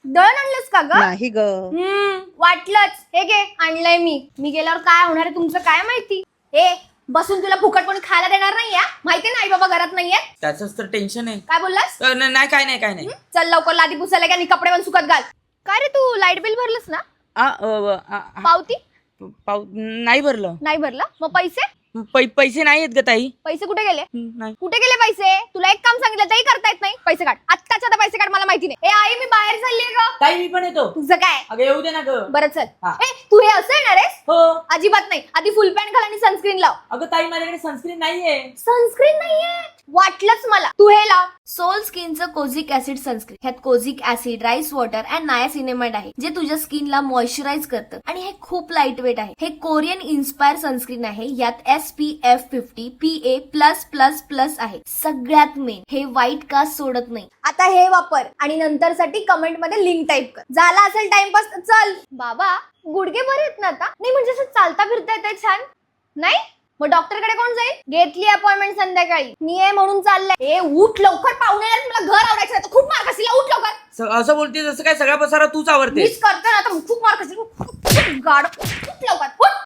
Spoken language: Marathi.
दळण आणलंस का ग? नाही ग. वाटलंच. हे घे आणलंय मी गेल्यावर काय होणार आहे तुमचं काय माहिती. बसून तुला फुकट कोणी खायला देणार नाहीये, माहिती नाही बाबा घरात नाहीये. त्याच तर टेन्शन आहे. काय बोललास? नाही काय नाही. चल लवकर लादी पुसायला आणि कपडे पण सुकत घाल. काय रे तू लाईट बिल भरलंस ना? पावती नाही भरलं. नाही भरलं? मग पैसे पैसे नाही आहेत ग ताई. पैसे कुठे गेले? नाही. कुठे गेले पैसे? तुला एक काम सांगितलं तरी करता येत नाही. पैसे काढ आत्ताच्या आता पैसे काढ. मला माहिती नाही. आई मी बाहेर चाललीये ग. ताई मी पण येतो. तुझं काय? अगं येऊ दे ना ग. बरं चल. हा. तू हे असं येणार आहेस? हो. अजिबात नाही. आधी फुल पॅन्ट घाल आणि सनस्क्रीन लाव. अगं ताई माझ्याकडे सनस्क्रीन नाहीये. सनस्क्रीन नाहीये? वाटलंच मला. तू हे लाव. सोल स्किनचं कोझिक ऍसिड सनस्क्रीन. ह्यात kojic acid, rice water and niacinamide आहे, जे तुझ्या स्किनला मॉइश्चराईज करतं आणि हे खूप लाईट वेट आहे. हे कोरियन इन्स्पायर सनस्क्रीन आहे. यात SPF 50 PA+++ आहे. सगळ्यात मेन हे व्हाईट कास्ट सोडत नाही. आता हे वापर आणि नंतर साठी कमेंट मध्ये लिंक टाईप कर. झाला असेल टाइमपास. चल बाबा गुडघे बरे आहेत ना आता? नाही म्हणजे असं चालता फिरता येते छान नाही? मग डॉक्टरकडे कोण जाईल? घेतली अपॉइंटमेंट संध्याकाळी. मी आहे म्हणून चाललंय. उठ लवकर, पाहुणे मला घर आवडायचं नाही. खूप मार्क असेल. उठ लवकर. असं बोलते जसं काय सगळा पसारा तूच आवडते. मीच करतो ना आता. खूप मार्क असेल. गाड. उठ लवकर. उठ.